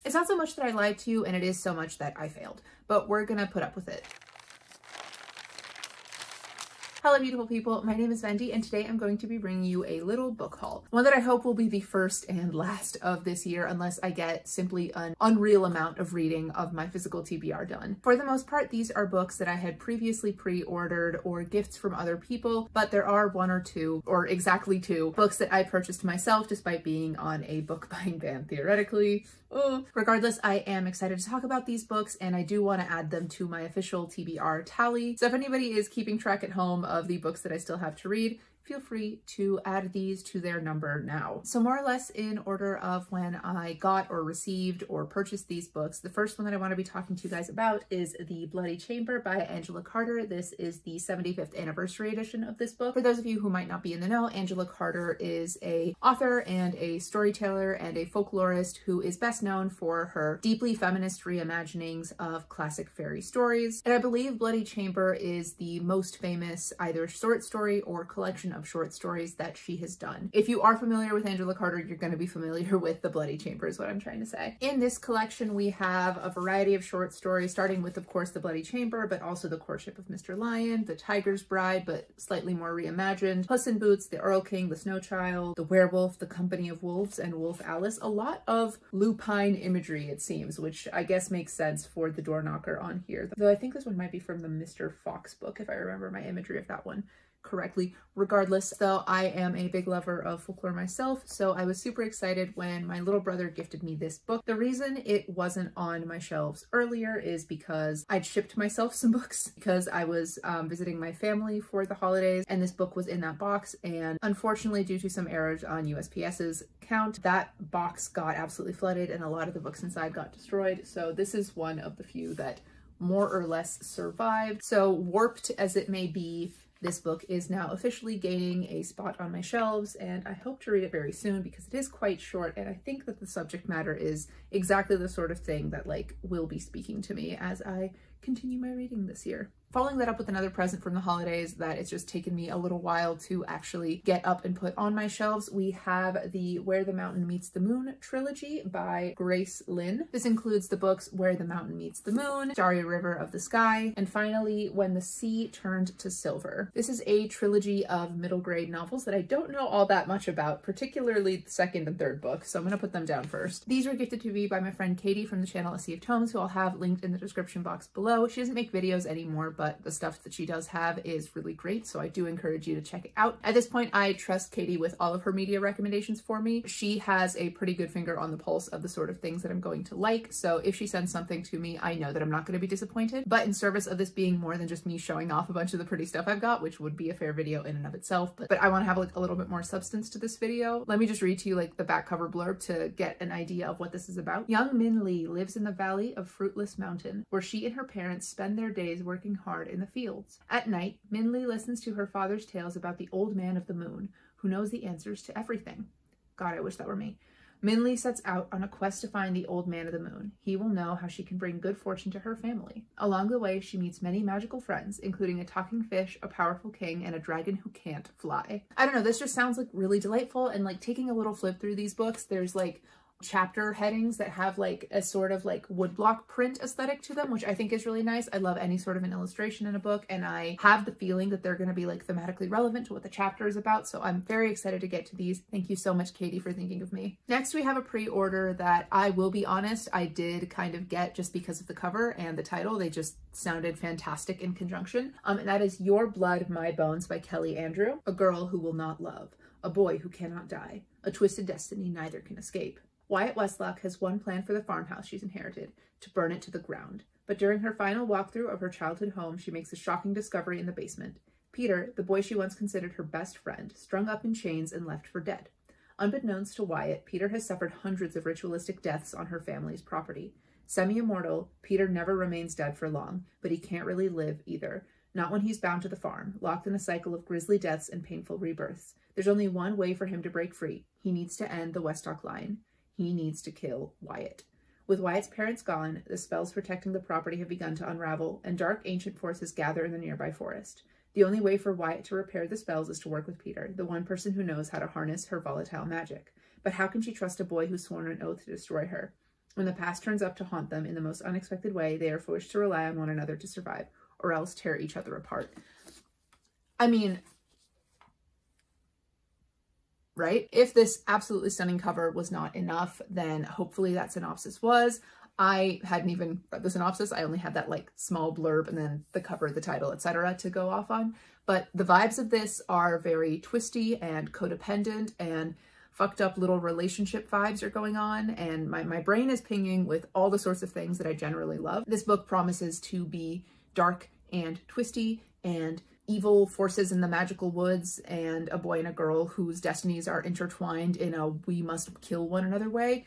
It's not so much that I lied to you, and it is so much that I failed, but we're gonna put up with it. Hello beautiful people, my name is Wendy and today I'm going to be bringing you a little book haul. One that I hope will be the first and last of this year unless I get simply an unreal amount of reading of my physical TBR done. For the most part, these are books that I had previously pre-ordered or gifts from other people, but there are one or two, or exactly two, books that I purchased myself despite being on a book buying ban theoretically. Regardless, I am excited to talk about these books and I do want to add them to my official TBR tally. So if anybody is keeping track at home of the books that I still have to read, feel free to add these to their number now. So more or less in order of when I got or received or purchased these books, the first one that I want to be talking to you guys about is The Bloody Chamber by Angela Carter. This is the 75th anniversary edition of this book. For those of you who might not be in the know, Angela Carter is an author and a storyteller and a folklorist who is best known for her deeply feminist reimaginings of classic fairy stories. And I believe Bloody Chamber is the most famous either short story or collection of short stories that she has done. If you are familiar with Angela Carter, you're going to be familiar with The Bloody Chamber is what I'm trying to say. In this collection, we have a variety of short stories, starting with, of course, The Bloody Chamber, but also The Courtship of Mr. Lion, The Tiger's Bride, but slightly more reimagined, Puss in Boots, The Earl King, The Snow Child, The Werewolf, The Company of Wolves, and Wolf Alice. A lot of lupine imagery, it seems, which I guess makes sense for the door knocker on here. Though I think this one might be from the Mr. Fox book, if I remember my imagery of that one correctly. Regardless, though, I am a big lover of folklore myself, so I was super excited when my little brother gifted me this book. The reason it wasn't on my shelves earlier is because I'd shipped myself some books because I was visiting my family for the holidays, and this book was in that box, and unfortunately, due to some errors on USPS's count, that box got absolutely flooded and a lot of the books inside got destroyed. So this is one of the few that more or less survived. So warped as it may be, this book is now officially gaining a spot on my shelves, and I hope to read it very soon because it is quite short, and I think that the subject matter is exactly the sort of thing that will be speaking to me as I continue my reading this year. Following that up with another present from the holidays that it's just taken me a little while to actually get up and put on my shelves, we have the Where the Mountain Meets the Moon trilogy by Grace Lin. This includes the books Where the Mountain Meets the Moon, Starry River of the Sky, and finally When the Sea Turned to Silver. This is a trilogy of middle grade novels that I don't know all that much about, particularly the second and third book, so I'm going to put them down first. These were gifted to me by my friend Katie from the channel A Sea of Tomes, who I'll have linked in the description box below. She doesn't make videos anymore, but the stuff that she does have is really great, so I do encourage you to check it out. At this point, I trust Katie with all of her media recommendations for me. She has a pretty good finger on the pulse of the sort of things that I'm going to like, so if she sends something to me, I know that I'm not going to be disappointed. But in service of this being more than just me showing off a bunch of the pretty stuff I've got, which would be a fair video in and of itself, but I want to have a little bit more substance to this video, let me just read to you the back cover blurb to get an idea of what this is about. Young Min Lee lives in the valley of Fruitless Mountain, where she and her parents spend their days working hard in the fields. At night, Min Lee listens to her father's tales about the old man of the moon, who knows the answers to everything. God, I wish that were me. Min Lee sets out on a quest to find the old man of the moon. He will know how she can bring good fortune to her family. Along the way, she meets many magical friends, including a talking fish, a powerful king, and a dragon who can't fly. I don't know, this just sounds really delightful, and taking a little flip through these books, there's chapter headings that have a sort of woodblock print aesthetic to them, which I think is really nice. I love any sort of an illustration in a book, and I have the feeling that they're going to be thematically relevant to what the chapter is about, so I'm very excited to get to these. Thank you so much, Katie, for thinking of me. Next, we have a pre-order that I will be honest, I did kind of get just because of the cover and the title. They just sounded fantastic in conjunction, and that is Your Blood, My Bones by Kelly Andrew. A girl who will not love, a boy who cannot die, a twisted destiny neither can escape. Wyatt Westlock has one plan for the farmhouse she's inherited, to burn it to the ground. But during her final walkthrough of her childhood home, she makes a shocking discovery in the basement. Peter, the boy she once considered her best friend, strung up in chains and left for dead. Unbeknownst to Wyatt, Peter has suffered hundreds of ritualistic deaths on her family's property. Semi-immortal, Peter never remains dead for long, but he can't really live either. Not when he's bound to the farm, locked in a cycle of grisly deaths and painful rebirths. There's only one way for him to break free. He needs to end the Westlock line. He needs to kill Wyatt. With Wyatt's parents gone, the spells protecting the property have begun to unravel, and dark ancient forces gather in the nearby forest. The only way for Wyatt to repair the spells is to work with Peter, the one person who knows how to harness her volatile magic. But how can she trust a boy who's sworn an oath to destroy her? When the past turns up to haunt them in the most unexpected way, they are forced to rely on one another to survive, or else tear each other apart. I mean, right? If this absolutely stunning cover was not enough, then hopefully that synopsis was. I hadn't even read the synopsis. I only had that like small blurb and then the cover, the title, etc. to go off on. But the vibes of this are very twisty and codependent, and fucked up little relationship vibes are going on, and my brain is pinging with all the sorts of things that I generally love. This book promises to be dark and twisty, and evil forces in the magical woods, and a boy and a girl whose destinies are intertwined in a we must kill one another way.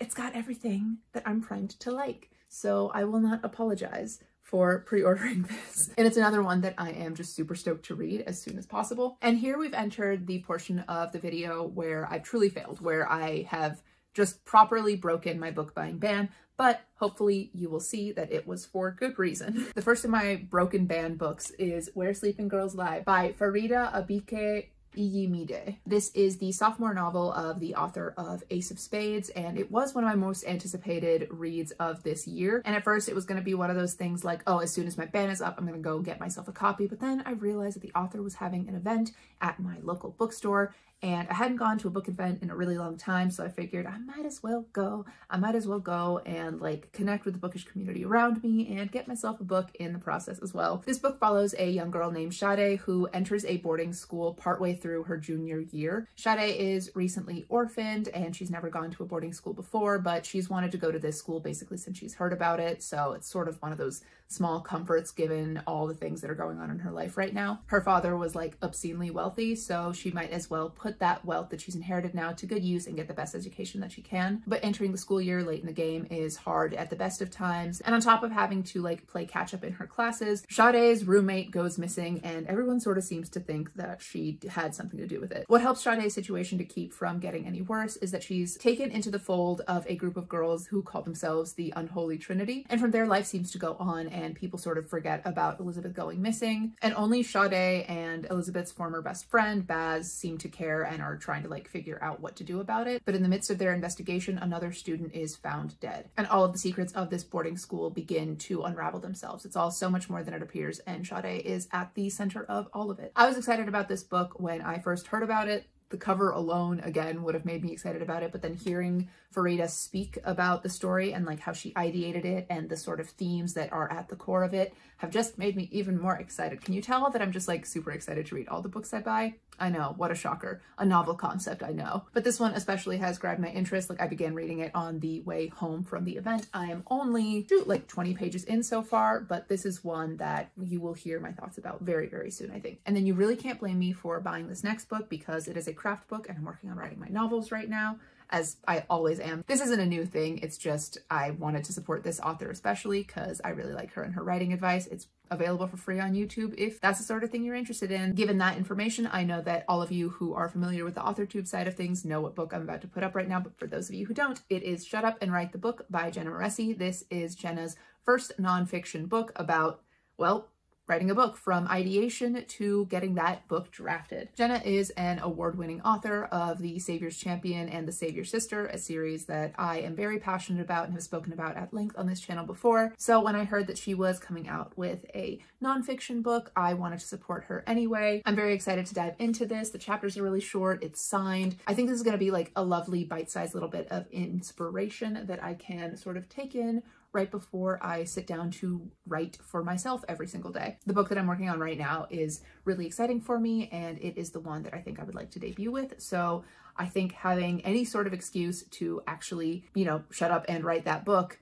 It's got everything that I'm primed to like, so I will not apologize for pre-ordering this. And it's another one that I am just super stoked to read as soon as possible. And here we've entered the portion of the video where I've truly failed, where I have just properly broken my book buying ban, but hopefully you will see that it was for good reason. The first of my broken ban books is Where Sleeping Girls Lie by Farida Àbíké-Íyímídé. This is the sophomore novel of the author of Ace of Spades, and it was one of my most anticipated reads of this year. And at first it was going to be one of those things like, oh, as soon as my ban is up, I'm going to go get myself a copy. But then I realized that the author was having an event at my local bookstore, and I hadn't gone to a book event in a really long time, so I figured I might as well go. I might as well go and like connect with the bookish community around me and get myself a book in the process as well. This book follows a young girl named Sade who enters a boarding school partway through her junior year. Sade is recently orphaned and she's never gone to a boarding school before, but she's wanted to go to this school basically since she's heard about it, so it's sort of one of those small comforts given all the things that are going on in her life right now. Her father was like obscenely wealthy, so she might as well put that wealth that she's inherited now to good use and get the best education that she can. But entering the school year late in the game is hard at the best of times, and on top of having to like play catch up in her classes, Sade's roommate goes missing and everyone sort of seems to think that she had something to do with it. What helps Sade's situation to keep from getting any worse is that she's taken into the fold of a group of girls who call themselves the Unholy Trinity, and from there life seems to go on and people sort of forget about Elizabeth going missing, and only Sade and Elizabeth's former best friend Baz seem to care and are trying to like figure out what to do about it. But in the midst of their investigation, another student is found dead, and all of the secrets of this boarding school begin to unravel themselves. It's all so much more than it appears, and Sade is at the center of all of it. I was excited about this book when I first heard about it. The cover alone, again, would have made me excited about it, but then hearing Farida speak about the story and like how she ideated it and the sort of themes that are at the core of it have just made me even more excited. Can you tell that I'm just like super excited to read all the books I buy? I know, what a shocker. A novel concept, I know. But this one especially has grabbed my interest. Like I began reading it on the way home from the event. I am only like 20 pages in so far, but this is one that you will hear my thoughts about very, very soon, I think. And then you really can't blame me for buying this next book because it is a craft book and I'm working on writing my novels right now, as I always am. This isn't a new thing. It's just I wanted to support this author especially because I really like her and her writing advice. It's available for free on YouTube if that's the sort of thing you're interested in. Given that information, I know that all of you who are familiar with the AuthorTube side of things know what book I'm about to put up right now, but for those of you who don't, it is Shut Up and Write the Book by Jenna Moreci. This is Jenna's first nonfiction book about, well, writing a book from ideation to getting that book drafted. Jenna is an award-winning author of The Savior's Champion and The Savior's Sister, a series that I am very passionate about and have spoken about at length on this channel before. So when I heard that she was coming out with a nonfiction book, I wanted to support her anyway. I'm very excited to dive into this. The chapters are really short, it's signed. I think this is gonna be like a lovely bite-sized little bit of inspiration that I can sort of take in right before I sit down to write for myself every single day. The book that I'm working on right now is really exciting for me, and it is the one that I think I would like to debut with. So I think having any sort of excuse to actually, you know, shut up and write that book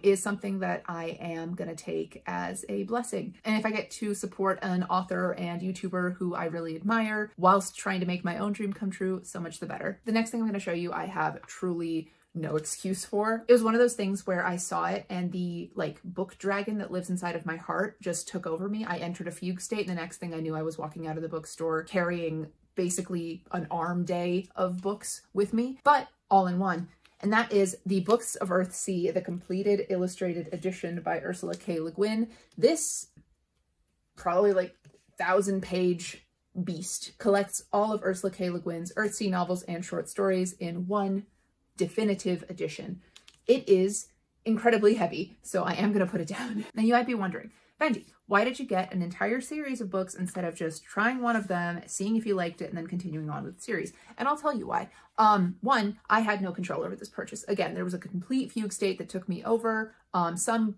is something that I am gonna take as a blessing. And if I get to support an author and YouTuber who I really admire whilst trying to make my own dream come true, so much the better. The next thing I'm gonna show you, I have truly no excuse for. It was one of those things where I saw it and the like book dragon that lives inside of my heart just took over me. I entered a fugue state, and the next thing I knew I was walking out of the bookstore carrying basically an arm day of books with me, but all in one. And that is The Books of Earthsea, the completed illustrated edition by Ursula K. Le Guin. This probably like 1,000-page beast collects all of Ursula K. Le Guin's Earthsea novels and short stories in one definitive edition. It is incredibly heavy, so I am going to put it down. Now you might be wondering, Benji, why did you get an entire series of books instead of just trying one of them, seeing if you liked it, and then continuing on with the series? And I'll tell you why. One, I had no control over this purchase. Again, there was a complete fugue state that took me over. Some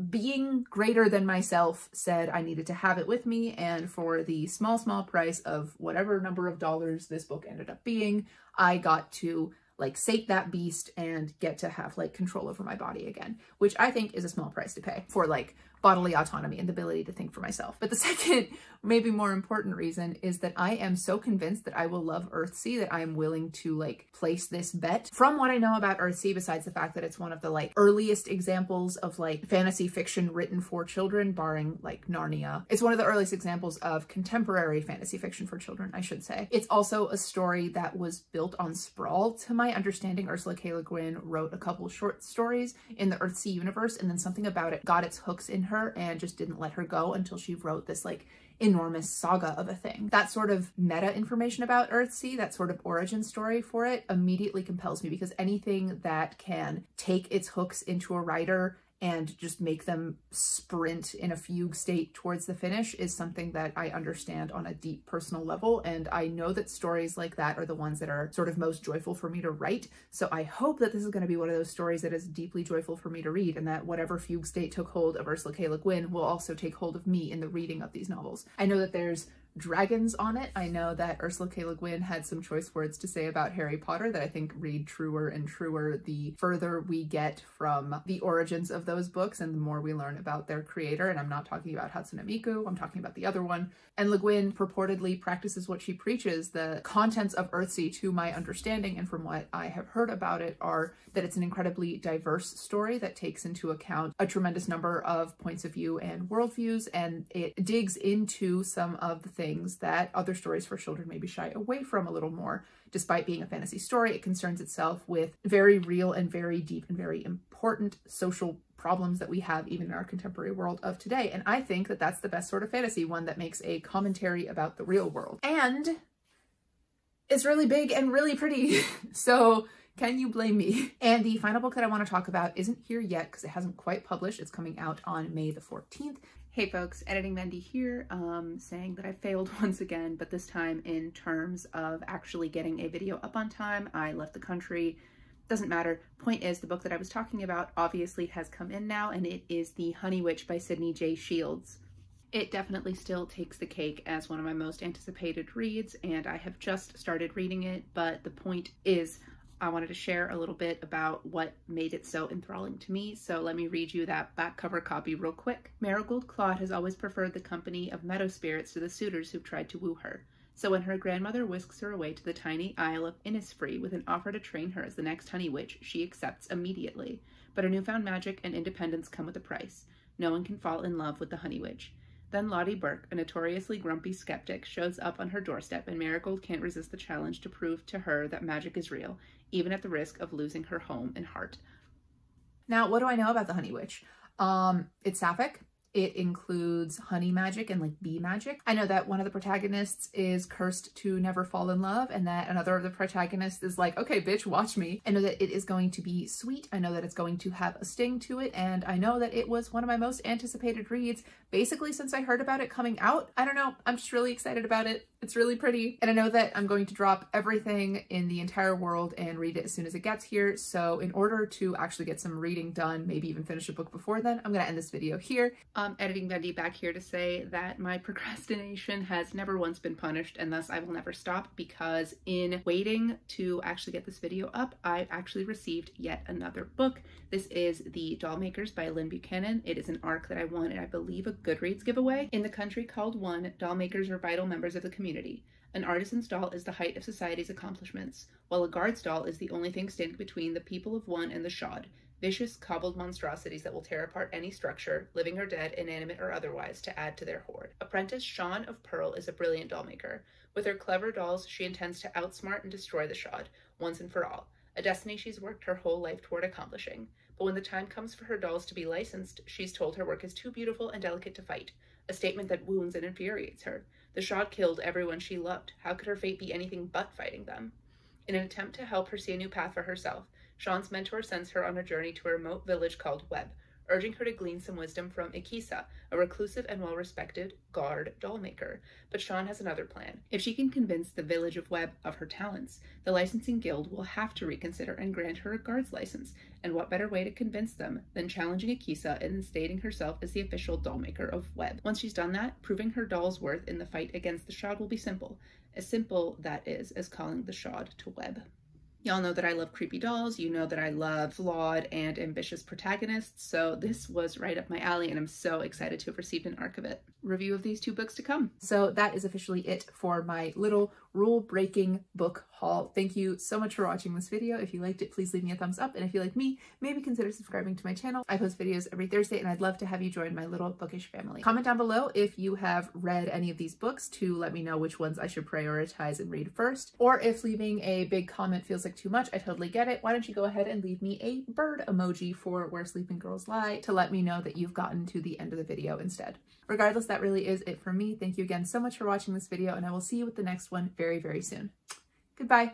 being greater than myself said I needed to have it with me, and for the small price of whatever number of dollars this book ended up being, I got to like sate that beast and get to have like control over my body again, which I think is a small price to pay for like bodily autonomy and the ability to think for myself. But the second, maybe more important reason is that I am so convinced that I will love Earthsea that I am willing to like place this bet. From what I know about Earthsea, besides the fact that it's one of the like earliest examples of like fantasy fiction written for children, barring like Narnia, it's one of the earliest examples of contemporary fantasy fiction for children, I should say. It's also a story that was built on sprawl. To my understanding, Ursula K. Le Guin wrote a couple short stories in the Earthsea universe, and then something about it got its hooks in her and just didn't let her go until she wrote this like enormous saga of a thing. That sort of meta information about Earthsea, that sort of origin story for it, immediately compels me, because anything that can take its hooks into a writer and just make them sprint in a fugue state towards the finish is something that I understand on a deep personal level. And I know that stories like that are the ones that are sort of most joyful for me to write. So I hope that this is going to be one of those stories that is deeply joyful for me to read, and that whatever fugue state took hold of Ursula K. Le Guin will also take hold of me in the reading of these novels. I know that there's dragons on it. I know that Ursula K. Le Guin had some choice words to say about Harry Potter that I think read truer and truer the further we get from the origins of those books and the more we learn about their creator. And I'm not talking about Hatsune Miku, I'm talking about the other one. And Le Guin purportedly practices what she preaches. The contents of Earthsea, to my understanding and from what I have heard about it, are that it's an incredibly diverse story that takes into account a tremendous number of points of view and worldviews, and it digs into some of the things that other stories for children maybe shy away from a little more. Despite being a fantasy story, it concerns itself with very real and very deep and very important social problems that we have even in our contemporary world of today. And I think that that's the best sort of fantasy, one that makes a commentary about the real world. And it's really big and really pretty. So can you blame me? And the final book that I want to talk about isn't here yet because it hasn't quite published. It's coming out on May the 14th. Hey folks, Editing Wendy here, saying that I failed once again, but this time in terms of actually getting a video up on time. I left the country. Doesn't matter. Point is, the book that I was talking about obviously has come in now, and it is The Honey Witch by Sydney J. Shields. It definitely still takes the cake as one of my most anticipated reads, and I have just started reading it, but the point is I wanted to share a little bit about what made it so enthralling to me, so let me read you that back cover copy real quick. Marigold Claude has always preferred the company of meadow spirits to the suitors who've tried to woo her. So when her grandmother whisks her away to the tiny isle of Innisfree with an offer to train her as the next honey witch, she accepts immediately. But her newfound magic and independence come with a price. No one can fall in love with the honey witch. Then Lottie Burke, a notoriously grumpy skeptic, shows up on her doorstep, and Marigold can't resist the challenge to prove to her that magic is real, even at the risk of losing her home and heart. Now, what do I know about the honey witch? It's sapphic. It includes honey magic and like bee magic. I know that one of the protagonists is cursed to never fall in love, and that another of the protagonists is like, okay, bitch, watch me. I know that it is going to be sweet. I know that it's going to have a sting to it, and I know that it was one of my most anticipated reads basically since I heard about it coming out. I don't know, I'm just really excited about it. It's really pretty, and I know that I'm going to drop everything in the entire world and read it as soon as it gets here. So in order to actually get some reading done, maybe even finish a book before then, I'm gonna end this video here. Editing Wendy back here to say that my procrastination has never once been punished, and thus I will never stop, because in waiting to actually get this video up, I've actually received yet another book. This is The Doll Makers by Lynn Buchanan. It is an arc that I won in, I believe, a Goodreads giveaway. In the country called One, doll makers are vital members of the community. An artisan's doll is the height of society's accomplishments, while a guard's doll is the only thing standing between the people of One and the shod. Vicious, cobbled monstrosities that will tear apart any structure, living or dead, inanimate or otherwise, to add to their hoard. Apprentice Shawn of Pearl is a brilliant doll maker. With her clever dolls, she intends to outsmart and destroy the shod, once and for all, a destiny she's worked her whole life toward accomplishing. But when the time comes for her dolls to be licensed, she's told her work is too beautiful and delicate to fight, a statement that wounds and infuriates her. The shod killed everyone she loved. How could her fate be anything but fighting them? In an attempt to help her see a new path for herself, Sean's mentor sends her on a journey to a remote village called Webb, urging her to glean some wisdom from Àbíké-Íyímídé, a reclusive and well-respected guard doll maker. But Sean has another plan. If she can convince the village of Webb of her talents, the licensing guild will have to reconsider and grant her a guard's license. And what better way to convince them than challenging Àbíké-Íyímídé and stating herself as the official doll maker of Webb. Once she's done that, proving her doll's worth in the fight against the Shroud will be simple. As simple, that is, as calling the Shroud to Webb. Y'all know that I love creepy dolls. You know that I love flawed and ambitious protagonists. So this was right up my alley, and I'm so excited to have received an arc of it. Review of these two books to come. So that is officially it for my little rule-breaking book haul. Thank you so much for watching this video. If you liked it, please leave me a thumbs up. And if you like me, maybe consider subscribing to my channel. I post videos every Thursday, and I'd love to have you join my little bookish family. Comment down below if you have read any of these books to let me know which ones I should prioritize and read first. Or if leaving a big comment feels like too much, I totally get it. Why don't you go ahead and leave me a bird emoji for Where Sleeping Girls Lie to let me know that you've gotten to the end of the video instead. Regardless, that really is it for me. Thank you again so much for watching this video, and I will see you with the next one very, very soon. Goodbye.